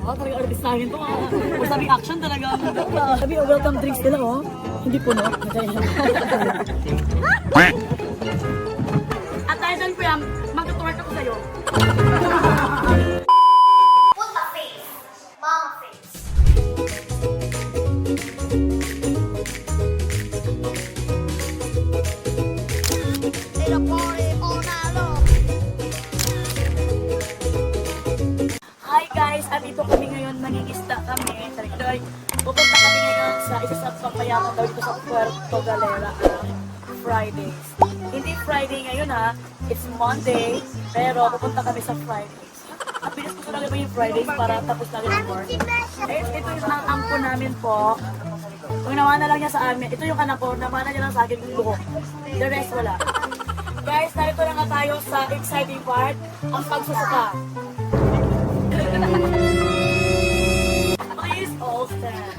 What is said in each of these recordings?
Oh, talaga artistahin to ah. O sabi action talaga. Sabi welcome drinks nila oh. Hindi puno. At dahil dyan kuya, mag-twerk ako sa'yo. Put a face. Mama face. Little party all night long. Hi guys, andito kami ngayon, mangingisda kami. Talagang pupunta kami ngayon sa isa sa pampayaman daw dito sa Puerto Galera. Fridays. Hindi Friday ngayon ha, it's Monday, pero pupunta kami sa Fridays. At bilis ko lang yung Fridays para tapos namin ang work. Ito yung ang ampo namin po. Kung nawana lang niya sa amin, ito yung anak ko, nawana niya lang sa akin yung buhok. The rest wala. Guys, narito na nga tayo sa exciting part, ang pagsusuka. Please all stand.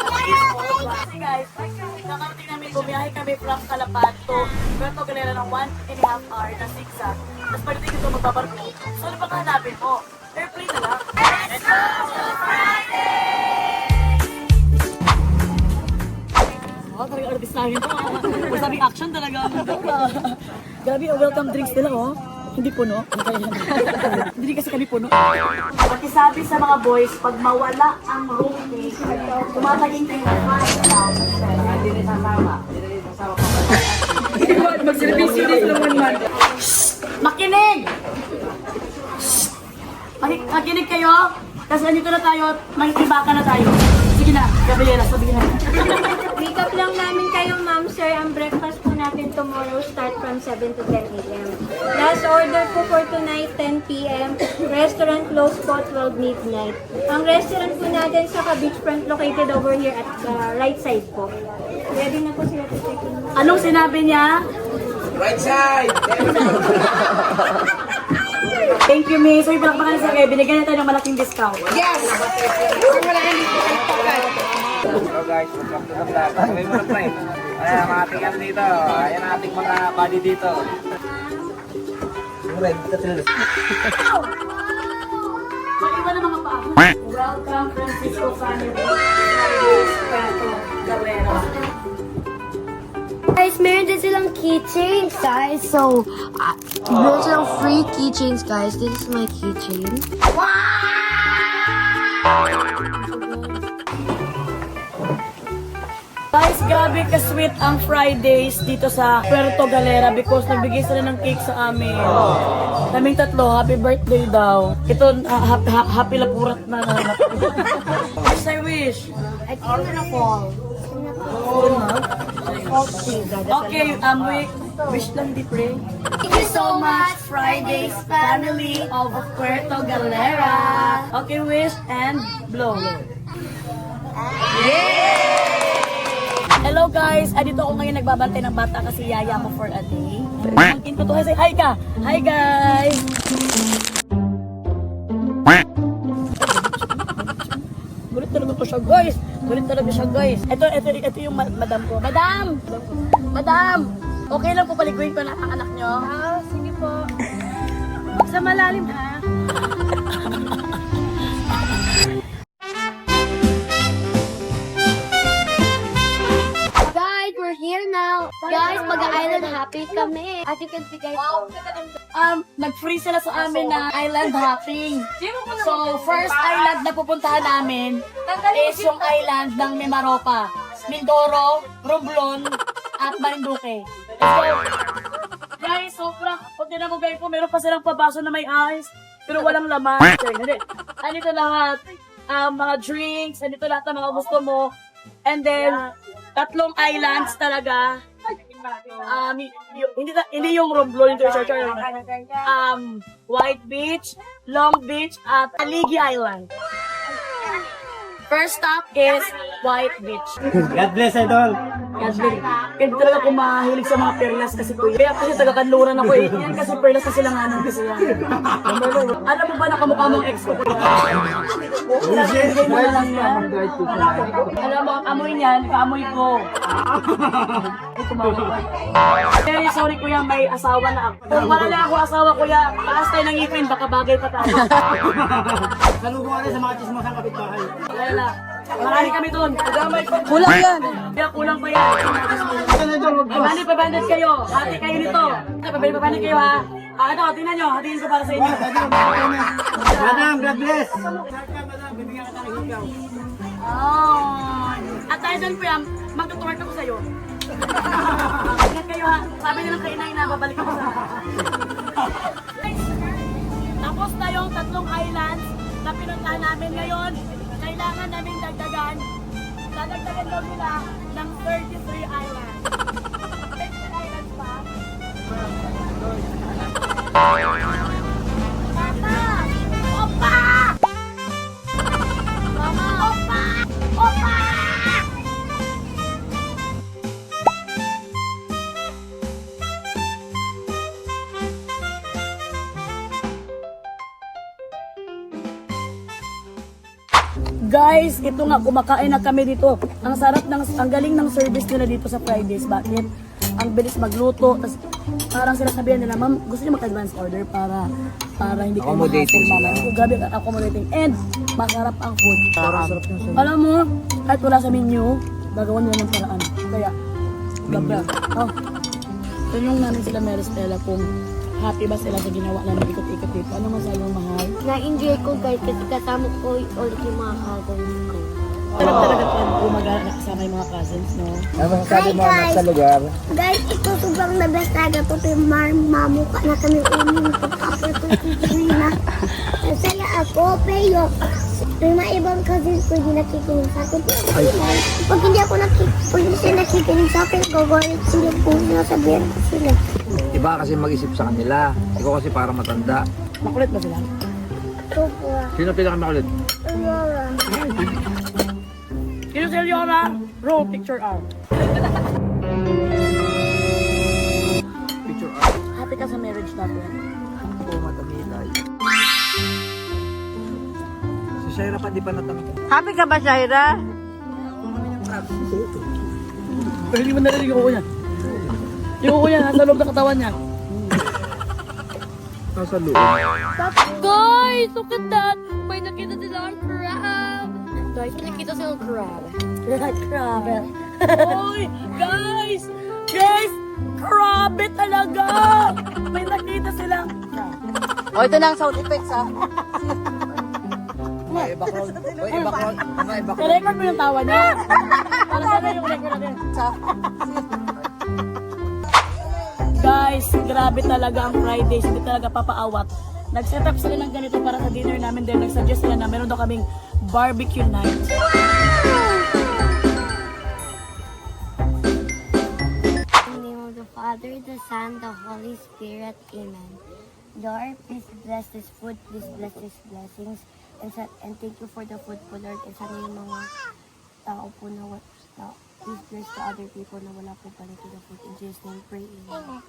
Please all stand. Kasi guys, nakarating namin, bumiyahe kami from Calapan to Puerto Galera ng 1.5 hour na zigzag. Tapos pwede dito magbabarko. So ano ba hanapin mo? Airplane na lang. Let's go to Friday! Oh, talaga artistahin to ah. O sabi action talaga. Grabe, welcome drinks nila oh. Hindi puno. Hindi kasi kami puno. Pakisabi sa mga boys, pag mawala ang roommate, tumataging kayo ng 5,000. Hindi rin sasama. Hindi rin sasama pa. Mag-servisyo din sa naman. Makinig! Makinig kayo. Tapos andito na tayo, makikibaka na tayo. Sige na, Gabriela, sabihin na. Recap lang namin kayo, ma'am, sir. Ang breakfast po natin tomorrow start from 7 to 10 a.m. Last order po for tonight, 10 p.m. Restaurant close po 12 midnight. Ang restaurant po natin sa beachfront located over here at right side po. Ready na po sila to check in. Anong sinabi niya? Right side! Thank you, Miss. So, ipalakpakan sa kayo. Binigyan na tayo ng malaking discount. Yes! Hello guys, welcome to the vlog. Sabay mo na po eh. Ayan ang ating ano dito. Ayan ang ating mga body dito. Mag-iba na mga paa. Welcome, Francisco Family. Puerto Galera. Guys, meron din silang keychains, guys. So, meron silang free keychains, guys. This is my keychain. Guys, grabe ka-sweet ang Fridays dito sa Puerto Galera because nagbigay sila ng cake sa amin. Kaming tatlo, happy birthday daw. Ito, happy lapurat na. Wish I wish. I think I'm gonna fall. Okay, wish lang di pray. Thank you so much, Fridays family of Puerto Galera. Okay, wish and blow. Hello guys! Dito ako ngayon nagbabantay ng bata kasi yaya ko for a day. Pangkin ko to. Say hi ka! Hi guys! Gulit talaga to siya guys! Gulit talaga siya guys! Ito yung madam ko. Madam! Madam! Okay lang po paliguin ko na ang anak nyo? Sige po. Sa malalim, ha? Guys, we're here now. Guys, mag-island happy kami. As you can see, guys. Nag-free sila sa amin na island hopping. So, first island na pupuntahan namin is yung island ng Mimaropa, Mindoro, Romblon, at Marinduque. Let's go! Guys, sobrang, kung tinan mo guys po, meron pa silang pabaso na may ice, pero walang laman. Hindi. Andito lahat, mga drinks, andito lahat ng mga gusto mo. And then, tatlong islands talaga. Hindi yung Romblon, hindi yung White Beach, Long Beach, at Aligi Island. First stop is White Beach. God bless, idol! Yes, baby. Kaya talaga ako mahilig sa mga perlas kasi ko. Kaya kasi taga-kanluran ako eh. Yan kasi perlas kasi lang anong kasi yan. Ano mo ba nakamukha mong ex ko? Bigay mo na lang yan. Alam mo, ang amoy niyan, kaamoy ko. Very sorry kuya, may asawa na ako. Kung wala na ako asawa kuya, taas tayo ng ngipin, baka bagay pa tayo. Salubong ka rin sa mga chismosang kapitbahay. Wala. Marami kami doon. Kulang yan. Kaya kulang pa yan. Pabandit kayo. Hati kayo nito. Pabandit kayo ha. Ano, tingnan nyo. Hatiin ko para sa inyo. Madam, God bless. Oh. At dahil dyan kuya, magtutuwart ako sa'yo. Ingat kayo ha. Sabi nilang kainay na, babalik ako sa... Tapos na yung 3 islands na pinuntahan namin ngayon. Kailangan namin dagdagan. Dadagdagan daw nila ng 33 islands. 33 islands pa. Mama! Opa! Mama! Opa! Opa! Guys, ito nga, kumakain na kami dito. Ang sarap ang galing ng service nila dito sa Fridays. Bakit? Ang bilis magluto. Tas parang sila sabihan nila, ma'am, gusto niyo mag-advance order para hindi kayo Accommodating mama. So, grabe accommodating. And masarap ang food. Alam mo, kahit wala sa menu, gagawa nila ng paraan. Kaya, gabra. Oh. Tanong namin sila Mary Stella kung happy ba sila sa ginawa namin ikot-ikot dito. Ano masabi mo, mahal? Na-enjoy ko guys kasi kasama ko ulit yung mga cousins ko. Sarap talaga pag gumagana nakasama yung mga cousins, no? Ano masasabi mo anak sa lugar? Guys, ito sobrang the best talaga to. Pero mamukha na kami umin. Pagkapit ko na. Masaya ako, pero may mga ibang cousins ko hindi nakikinig sa akin. Pag hindi sila nakikinig sa akin, gagalit sila po na sabihin ko sila. Iba kasi mag-isip sa kanila. Ikaw kasi para matanda. Makulit ba sila? Ito po. Sino pinakamakulit? Aurora. Sino si Leona? Roll picture out. Picture up. Happy ka sa marriage natin. Oo, matamilay. Si Shaira pa di pa natamilay. Happy ka ba, Shaira? Pero hindi mo narinig yung uko niya. Yung uko niya, nasa loob ng katawan niya. Nasa loob. Guys, look at that! May nakita silang crab! Guys, may nakita silang crab. Grabe. Oy, guys! Guys! Grabe talaga! May nakita silang... O, ito na ang sound effects, ha? May background. May background. May background. I-record mo yung tawa niya. Para sana yung record natin. Guys, grabe talaga ang Fridays. Hindi talaga papaawat. Nag-set up sila ng ganito para sa dinner namin. Then nag-suggest sila na meron daw kaming barbecue night. In the name of the Father, the Son, the Holy Spirit. Amen. Lord, please bless this food. Please bless these blessings. And thank you for the food po, Lord. And sana yung mga tao po na please bless the other people na wala po pala to the food. In Jesus' name, pray. Amen.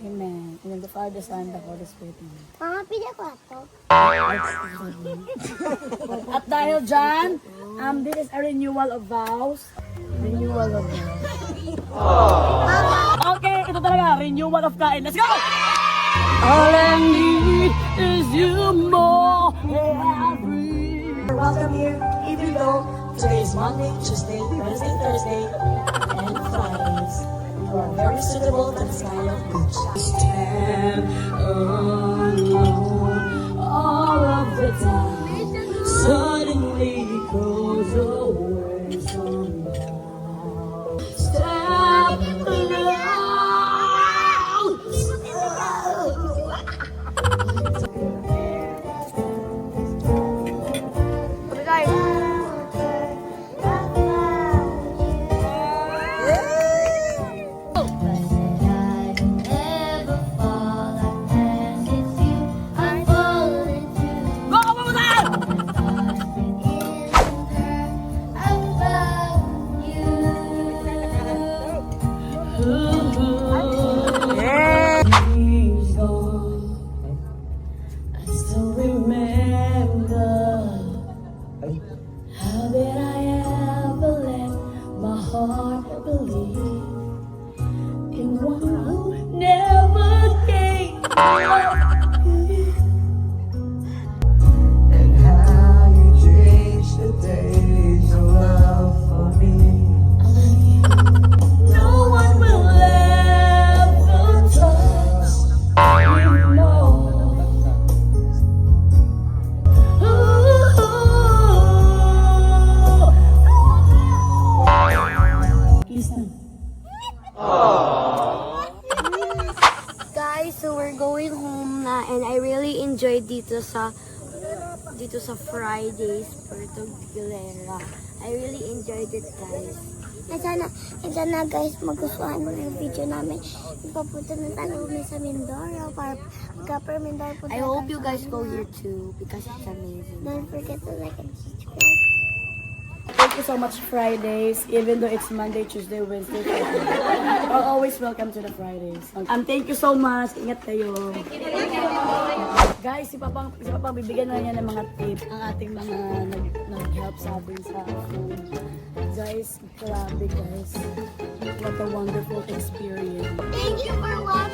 Amen. In the Father, Son, the Holy Spirit. Amen. Mama, pili ko ato. At dahil dyan, this is a renewal of vows. Renewal of vows. Okay, ito talaga, renewal of kain. Let's go! All I need is you more every. Welcome here, even though today is Monday, Tuesday, Wednesday, Thursday, and Fridays. You are very suitable for this kind of beach. Stand alone all of the time. Suddenly goes away somehow. Step alone. Go, come on, sa Fridays Puerto Galera. I really enjoyed it, guys. And sana guys, magustuhan mo yung video namin. Ipapunta na tayo sa Mindoro para magka-per Mindoro po I tayo hope you sa guys go kanila. here too because it's amazing. Don't forget to like and subscribe. Thank you so much, Fridays. Even though it's Monday, Tuesday, Wednesday, Thursday. You're always welcome to the Fridays. Thank you so much. Ingat kayo. Guys, si Papang bibigyan na niya ng mga tips ang ating mga nag-help sa atin sa food. Guys, grabe guys. What a wonderful experience. Thank you for watching.